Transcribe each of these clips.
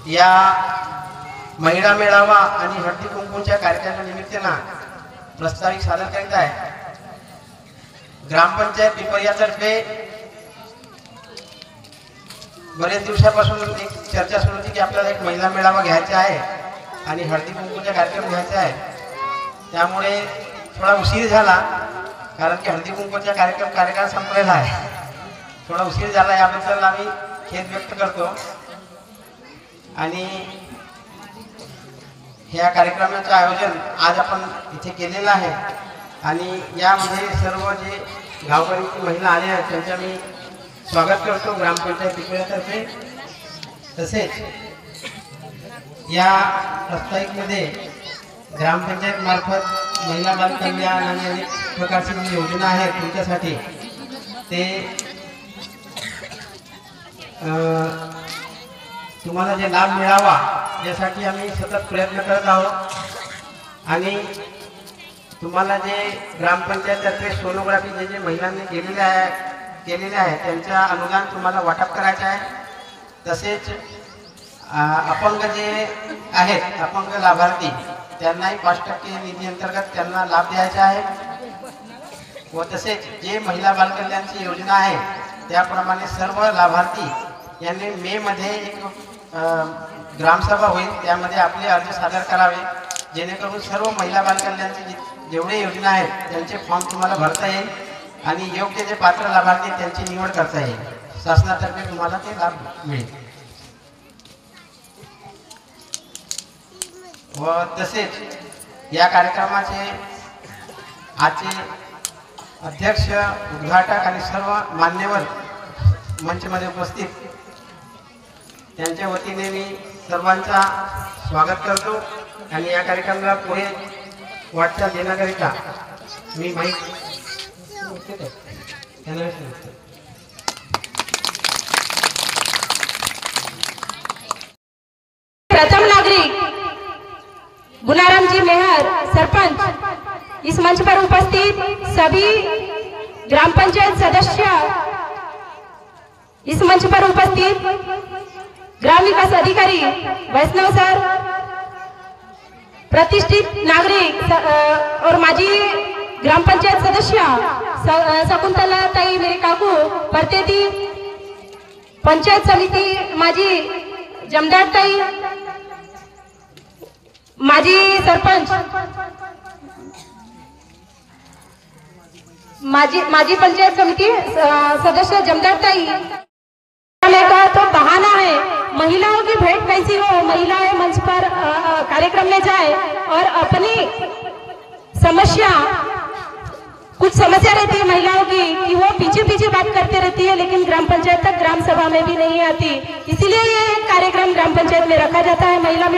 या महिला मेळावा आणि हळदी कुंकूच्या कार्यक्रमानिमित्तानं प्रस्तावित सादर करीत आहे। ग्रामपंचायत पिपरियातर्फे बरेच दिवसापासून एक चर्चा सुरू होती की आपल्याला एक महिला मेळावा घ्यायचा आहे आणि हळदी कुंकूचा कार्यक्रम घ्यायचा आहे। त्यामुळे थोडा उशीर झाला, कारण की हळदी कुंकूचा कार्यक्रम संपलेला आहे। थोडा उशीर झाला, याबद्दल आम्ही खेद व्यक्त करतो। आणि ह्या कार्यक्रमाचं आयोजन आज आपण इथे केलेलं आहे आणि यामध्ये सर्व जे गावकरी महिला आल्या आहेत त्यांचं मी स्वागत करतो ग्रामपंचायत पिपरियातर्फे। तसेच या प्रस्ताविकेमध्ये ग्रामपंचायत मार्फत महिला बाल कल्याण आणि अनेक प्रकारची जी योजना आहे तुमच्यासाठी ते तुम्हाला जे लाभ मिळावा यासाठी आम्ही सतत प्रयत्न करत आहोत। आणि तुम्हाला जे ग्रामपंचायततर्फे सोनोग्राफी जे महिलांनी केलेले आहे त्यांचा अनुदान तुम्हाला वाटप करायचं आहे। तसेच अपंग जे आहेत अपंग लाभार्थी त्यांनाही 5% निधी अंतर्गत त्यांना लाभ द्यायचा आहे। व तसेच जे महिला बाल कल्याणची योजना आहे त्याप्रमाणे सर्व लाभार्थी यांनी मे मध्ये एक ग्रामसभा होईल, त्यामध्ये आपले अर्ज सादर करावे, जेणेकरून सर्व महिला बाल कल्याणची जेवढे योजना आहेत त्यांचे फॉर्म तुम्हाला भरता येईल आणि योग्य जे पात्र लाभार्थी त्यांची निवड करता येईल। शासनातर्फे तुम्हाला ते लाभ मिळेल। व तसेच या कार्यक्रमाचे आजचे अध्यक्ष, उद्घाटक आणि सर्व मान्यवर मंचमध्ये उपस्थित त्यांच्या वतीने मी सर्वांचा स्वागत करतो आणि या कार्यक्रमाला पुढे वाटचाल देण्याकरिता मी माईक प्रथम नागरिक गुनाराम जी मेहर सरपंच, इस मंच पर उपस्थित सभी ग्राम पंचायत सदस्य, इस मंच पर उपस्थित ग्राम विकास अधिकारी वैष्णव सर, प्रतिष्ठित नागरिक और माजी ग्राम पंचायत सदस्य शकुंतला ताई मेरे काकू, प्रत्येती पंचायत समिति माजी जमदार ताई, माजी सरपंच, माजी पंचायत समिति सदस्य जमदार ताई। का तो बहाना है, महिलाओं की भेंट कैसी हो, महिलाएं मंच पर कार्यक्रम में जाए और अपनी समस्या, कुछ समस्या रहती है महिलाओं की कि वो पीछे पीछे बात करते रहती है, लेकिन ग्राम पंचायत तक ग्राम सभा में भी नहीं आती। इसीलिए ये कार्यक्रम ग्राम पंचायत में रखा जाता है, महिला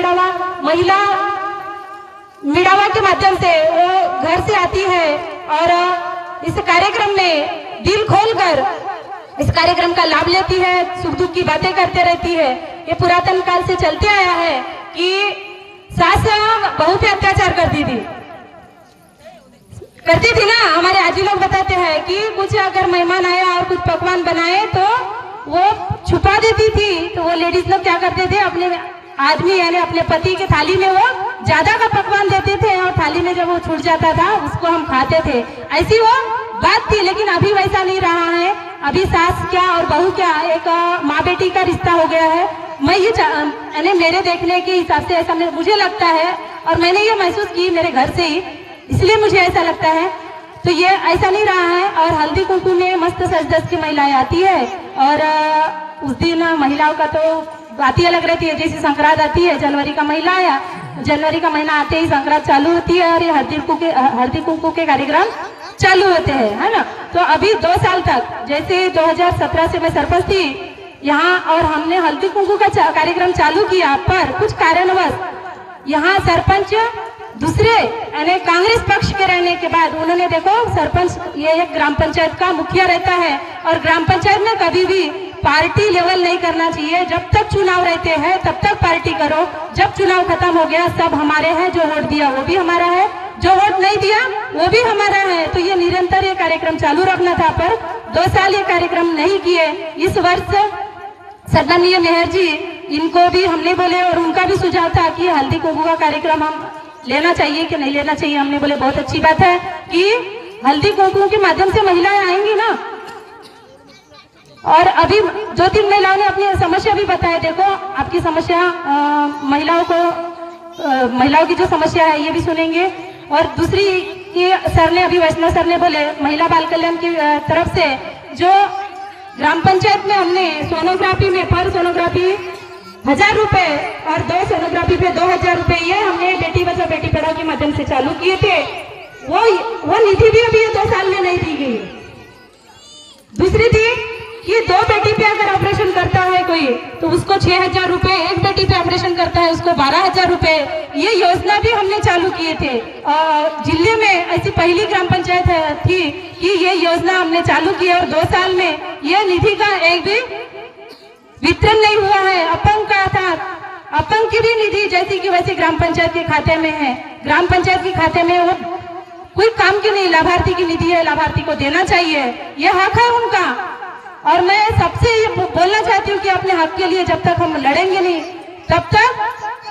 मिड़ावा के माध्यम से वो घर से आती है और इस कार्यक्रम में दिल खोलकर इस कार्यक्रम का लाभ लेती है, सुख दुख की बातें करते रहती है। ये पुरातन काल से चलते आया है कि सास बहू पे अत्याचार करती थी ना। हमारे आजी लोग बताते हैं कि कुछ अगर मेहमान आया और कुछ पकवान बनाए तो वो छुपा देती थी, तो वो लेडीज लोग क्या करते थे, अपने आदमी यानी अपने पति के थाली में वो ज्यादा का पकवान देते थे और थाली में जब वो छूट जाता था उसको हम खाते थे। ऐसी वो बात थी, लेकिन अभी वैसा नहीं रहा है। अभी सास क्या और बहू क्या एक माँ बेटी का रिश्ता हो गया है। मैं ये यानी मेरे देखने के हिसाब से ऐसा मुझे लगता है और मैंने ये महसूस की मेरे घर से ही, इसलिए मुझे ऐसा लगता है। तो ये ऐसा नहीं रहा है। और हल्दी कुंकू में मस्त सज धज की महिलाएं आती है और उस दिन महिलाओं का तो बात ही अलग रहती है। जैसे संक्रांत आती है, जनवरी का महीना आया, जनवरी का महीना आते ही संक्रांत चालू होती है और ये हल्दी कुंकू के कार्यक्रम चालू होते हैं, है ना। तो अभी 2 साल तक, जैसे 2017 से मैं सरपंच थी यहाँ और हमने हल्दी कुंकू का कार्यक्रम चालू किया, पर कुछ कारणवश यहाँ सरपंच दूसरे यानी कांग्रेस पक्ष के रहने के बाद उन्होंने देखो सरपंच ये एक ग्राम पंचायत का मुखिया रहता है और ग्राम पंचायत में कभी भी पार्टी लेवल नहीं करना चाहिए। जब तक चुनाव रहते हैं तब तक पार्टी करो, जब चुनाव खत्म हो गया सब हमारे हैं, जो वोट दिया वो भी हमारा है, जो वोट नहीं दिया वो भी हमारा है। तो ये निरंतर ये कार्यक्रम चालू रखना था, पर 2 साल ये कार्यक्रम नहीं किए। इस वर्ष सन्माननीय मेयर जी इनको भी हमने बोले और उनका भी सुझाव था कि हल्दी कुंकू का कार्यक्रम हम लेना चाहिए कि नहीं लेना चाहिए। हमने बोले बहुत अच्छी बात है कि हल्दी कुंकू के माध्यम से महिलाएं आएंगी ना। और अभी 2-3 महिलाओं ने अपनी समस्या भी बताया। देखो आपकी समस्या महिलाओं की जो समस्या है ये भी सुनेंगे। और दूसरी कि सर ने अभी वैष्णव सर ने बोले महिला बाल कल्याण की तरफ से जो ग्राम पंचायत में हमने सोनोग्राफी में पर सोनोग्राफी 1000 रुपए और 2 सोनोग्राफी पे 2000 रुपए ये हमने बेटी बचाओ बेटी पढ़ाओ के माध्यम से चालू किए थे। वो निधि भी अभी 2 साल में नहीं दी गई। दूसरी थी कि 2 बेटी पे अगर ऑपरेशन करता है कोई तो उसको 6000 रुपए, 1 बेटी पे ऑपरेशन करता है उसको 12000 रुपए। ये योजना भी हमने चालू किए थे। जिले में ऐसी पहली ग्राम पंचायत थी कि ये योजना हमने चालू की और 2 साल में ये निधि का एक भी वितरण नहीं हुआ है। अपंग का था, अपंग की भी निधि जैसी की वैसी ग्राम पंचायत के खाते में है। ग्राम पंचायत के खाते में वो कोई काम की नहीं, लाभार्थी की निधि है, लाभार्थी को देना चाहिए, ये हक है उनका। और मैं सबसे ये बोलना चाहती हूँ कि अपने हक के लिए जब तक हम लड़ेंगे नहीं तब तक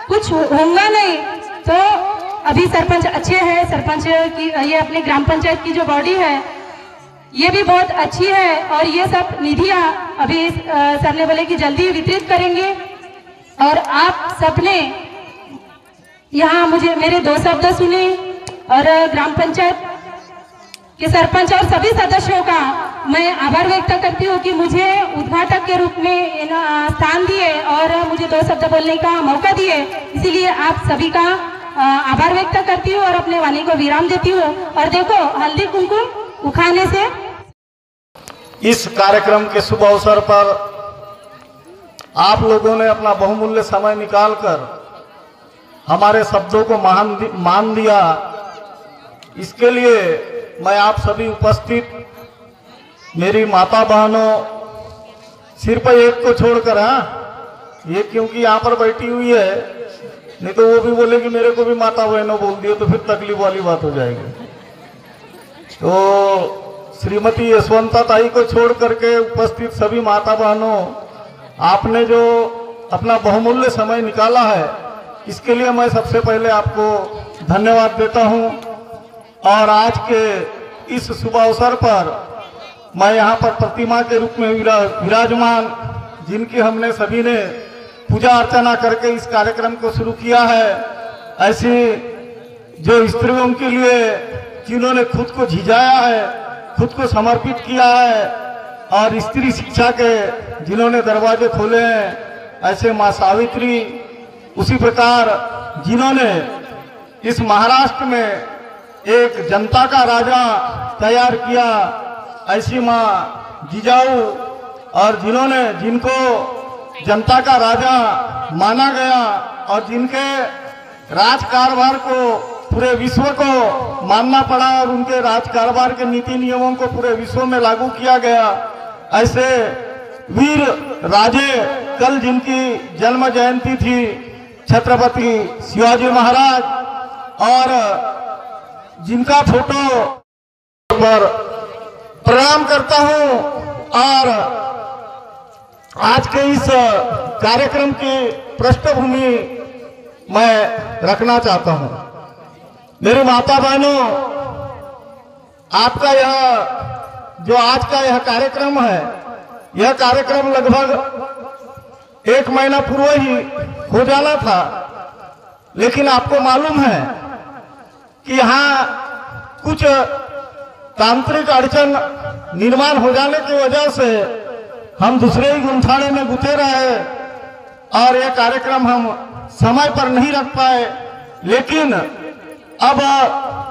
कुछ होगा नहीं। तो अभी सरपंच अच्छे हैं, सरपंच की ये अपने ग्राम पंचायत की जो बॉडी है ये भी बहुत अच्छी है। और ये सब निधियां अभी सर ने बोले कि जल्दी वितरित करेंगे। और आप सबने यहाँ मुझे मेरे 2 शब्द सुने और ग्राम पंचायत के सरपंच और सभी सदस्यों का मैं आभार व्यक्त करती हूँ कि मुझे उद्घाटक के रूप में स्थान दिए और मुझे 2 शब्द बोलने का मौका दिए। इसीलिए आप सभी का आभार व्यक्त करती हूँ और अपने वाणी को विराम देती हूँ। और देखो हल्दी कुमकुम उखाड़ने से इस कार्यक्रम के शुभ अवसर पर आप लोगों ने अपना बहुमूल्य समय निकालकर हमारे शब्दों को मान दिया। इसके लिए मैं आप सभी उपस्थित मेरी माता बहनों, सिर्फ एक को छोड़कर, हाँ ये क्योंकि यहाँ पर बैठी हुई है, नहीं तो वो भी बोलेगी मेरे को भी माता बहनों बोल दिए तो फिर तकलीफ वाली बात हो जाएगी। तो श्रीमती यशवंता ताई को छोड़ करके उपस्थित सभी माता बहनों, आपने जो अपना बहुमूल्य समय निकाला है इसके लिए मैं सबसे पहले आपको धन्यवाद देता हूं। और आज के इस शुभ अवसर पर मैं यहाँ पर प्रतिमा के रूप में विराजमान, जिनकी हमने सभी ने पूजा अर्चना करके इस कार्यक्रम को शुरू किया है, ऐसी जो स्त्रियों के लिए जिन्होंने खुद को झिझाया है, खुद को समर्पित किया है और स्त्री शिक्षा के जिन्होंने दरवाजे खोले हैं, ऐसे माँ सावित्री, उसी प्रकार जिन्होंने इस महाराष्ट्र में एक जनता का राजा तैयार किया, ऐसी माँ जिजाऊ, और जिनको जनता का राजा माना गया और जिनके राज कारभार को पूरे विश्व को मानना पड़ा और उनके राज कारभार के नीति नियमों को पूरे विश्व में लागू किया गया, ऐसे वीर राजे, कल जिनकी जन्म जयंती थी, छत्रपति शिवाजी महाराज, और जिनका फोटो पर प्रणाम करता हूं। और आज के इस कार्यक्रम की पृष्ठभूमि मैं रखना चाहता हूं। मेरी माता बहनों, आपका यह जो आज का यह कार्यक्रम है, यह कार्यक्रम लगभग 1 महीना पूर्व ही हो जाना था, लेकिन आपको मालूम है कि यहाँ कुछ तांत्रिक अड़चन निर्माण हो जाने की वजह से हम दूसरे ही गुंथाने में गुथे रहे और यह कार्यक्रम हम समय पर नहीं रख पाए। लेकिन अब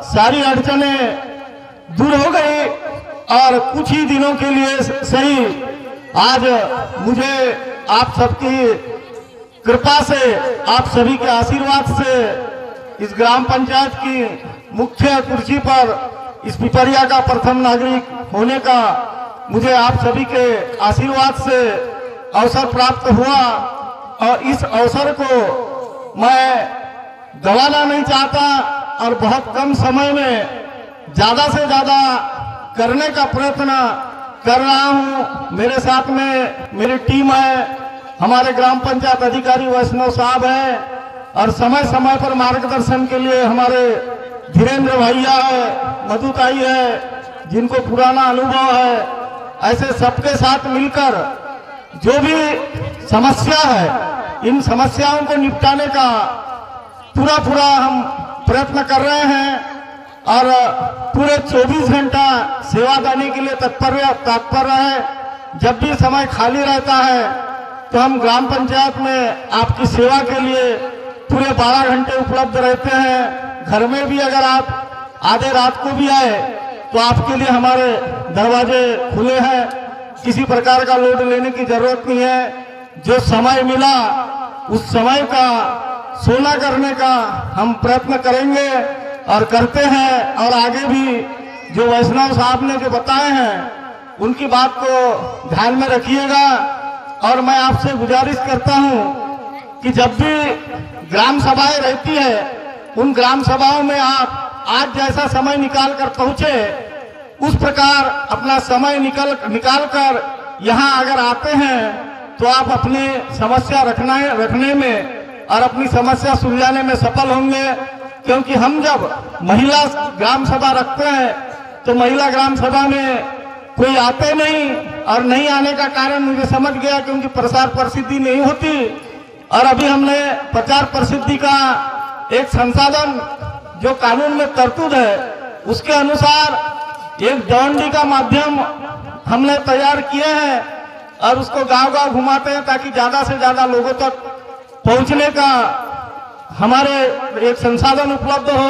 सारी अड़चनें दूर हो गई और कुछ ही दिनों के लिए सही आज मुझे आप सबकी कृपा से, आप सभी के आशीर्वाद से इस ग्राम पंचायत की मुख्य कुर्सी पर इस पिपरिया का प्रथम नागरिक होने का मुझे आप सभी के आशीर्वाद से अवसर प्राप्त हुआ। और इस अवसर को मैं गंवाना नहीं चाहता और बहुत कम समय में ज्यादा से ज्यादा करने का प्रयत्न कर रहा हूं। मेरे साथ में मेरी टीम है हमारे ग्राम पंचायत अधिकारी वैष्णव साहब हैं, और समय समय पर मार्गदर्शन के लिए हमारे धीरेन्द्र भैया है, मधुताई है, जिनको पुराना अनुभव है। ऐसे सबके साथ मिलकर जो भी समस्या है, इन समस्याओं को निपटाने का पूरा हम प्रयत्न कर रहे हैं, और पूरे 24 घंटा सेवा देने के लिए तत्पर है। जब भी समय खाली रहता है तो हम ग्राम पंचायत में आपकी सेवा के लिए पूरे 12 घंटे उपलब्ध रहते हैं। घर में भी अगर आप आधे रात को भी आए तो आपके लिए हमारे दरवाजे खुले हैं। किसी प्रकार का लोड लेने की जरूरत नहीं है। जो समय मिला उस समय का सोना करने का हम प्रयत्न करेंगे और करते हैं, और आगे भी जो वैष्णव साहब ने जो बताए हैं उनकी बात को ध्यान में रखिएगा। और मैं आपसे गुजारिश करता हूं कि जब भी ग्राम सभाएं रहती है, उन ग्राम सभाओं में आप आज जैसा समय निकाल कर पहुंचे, उस प्रकार अपना समय निकाल कर यहाँ अगर आते हैं तो आप अपनी समस्या रखने में और अपनी समस्या सुलझाने में सफल होंगे। क्योंकि हम जब महिला ग्राम सभा रखते हैं तो महिला ग्राम सभा में कोई आते नहीं, और नहीं आने का कारण मुझे समझ गया, क्योंकि प्रसार प्रसिद्धि नहीं होती। और अभी हमने प्रचार प्रसिद्धि का एक संसाधन जो कानून में तरतूद है, उसके अनुसार एक दौंडी का माध्यम हमने तैयार किए हैं, और उसको गांव-गांव घुमाते हैं ताकि ज्यादा से ज्यादा लोगों तक पहुंचने का हमारे एक संसाधन उपलब्ध हो।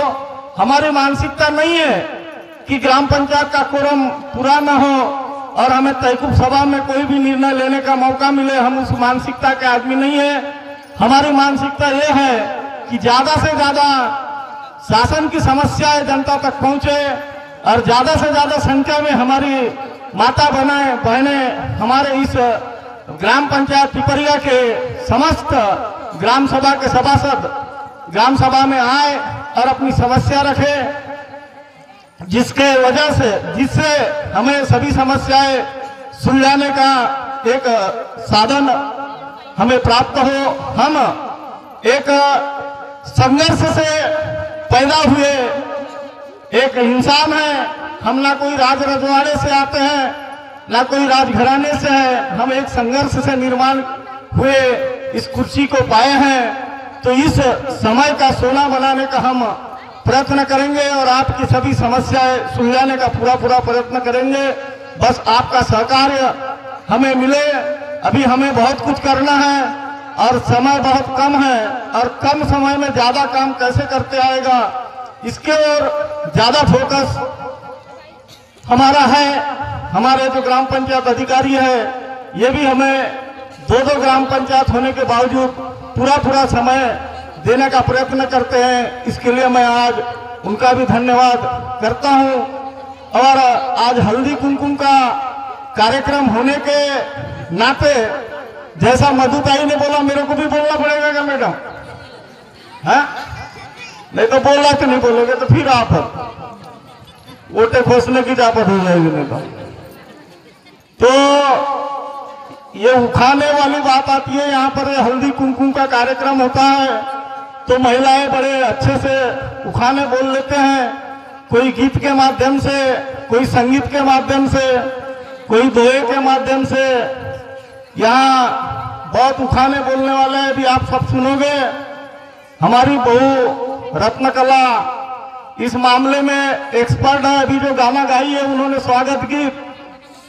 हमारी मानसिकता नहीं है कि ग्राम पंचायत का कोरम पूरा न हो और हमें तयकूब सभा में कोई भी निर्णय लेने का मौका मिले। हम उस मानसिकता के आदमी नहीं है। हमारी मानसिकता ये है कि ज्यादा से ज्यादा शासन की समस्याएं जनता तक पहुंचे, और ज्यादा से ज्यादा संख्या में हमारी माता बहनें हमारे इस ग्राम पंचायत पिपरिया के समस्त ग्राम सभा के सभासद ग्राम सभा में आए और अपनी समस्या रखे, जिससे हमें सभी समस्याएं सुलझाने का एक साधन हमें प्राप्त हो। हम एक संघर्ष से पैदा हुए एक इंसान है। हम ना कोई राज रजवाड़े से आते हैं, ना कोई राजघराने से है। हम एक संघर्ष से निर्माण हुए इस कुर्सी को पाए हैं। तो इस समय का सोना बनाने का हम प्रयत्न करेंगे और आपकी सभी समस्याएं सुलझाने का पूरा प्रयत्न करेंगे। बस आपका सहकार्य हमें मिले। अभी हमें बहुत कुछ करना है और समय बहुत कम है, और कम समय में ज्यादा काम कैसे करते आएगा, इसके ओर ज्यादा फोकस हमारा है। हमारे जो ग्राम पंचायत अधिकारी है, ये भी हमें दो ग्राम पंचायत होने के बावजूद पूरा समय देने का प्रयत्न करते हैं। इसके लिए मैं आज उनका भी धन्यवाद करता हूं। और आज हल्दी कुमकुम का कार्यक्रम होने के नाते, जैसा मधुताई ने बोला, मेरे को भी बोलना पड़ेगा क्या मैडम? है नहीं तो बोल रहा कि नहीं बोलोगे तो फिर आप वोटे खोसने की जापत हो जाएगी। नहीं तो ये उखाने वाली बात आती है। यहाँ पर हल्दी कुमकुम का कार्यक्रम होता है तो महिलाएं बड़े अच्छे से उखाने बोल लेते हैं, कोई गीत के माध्यम से, कोई संगीत के माध्यम से, कोई दोहे के माध्यम से। यहाँ बहुत उखाने बोलने वाले हैं, भी आप सब सुनोगे। हमारी बहू रत्नकला इस मामले में एक्सपर्ट है। अभी जो गाना गाई है उन्होंने स्वागत गीत,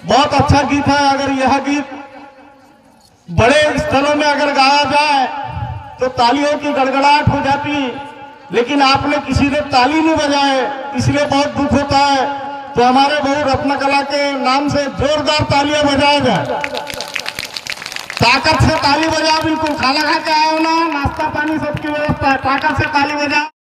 बहुत अच्छा गीत है। अगर यह गीत बड़े स्थलों में अगर गाया जाए तो तालियों की गड़गड़ाहट हो जाती, लेकिन आपने किसी ने ताली नहीं बजाए, इसलिए बहुत दुख होता है। तो हमारे बहू रत्नकला के नाम से जोरदार तालियां बजाया जाए, ताकत से ताली बजाओ। बिल्कुल खाना खा के आओ ना, नाश्ता पानी सबकी व्यवस्था है, ताकत से ताली बजाओ।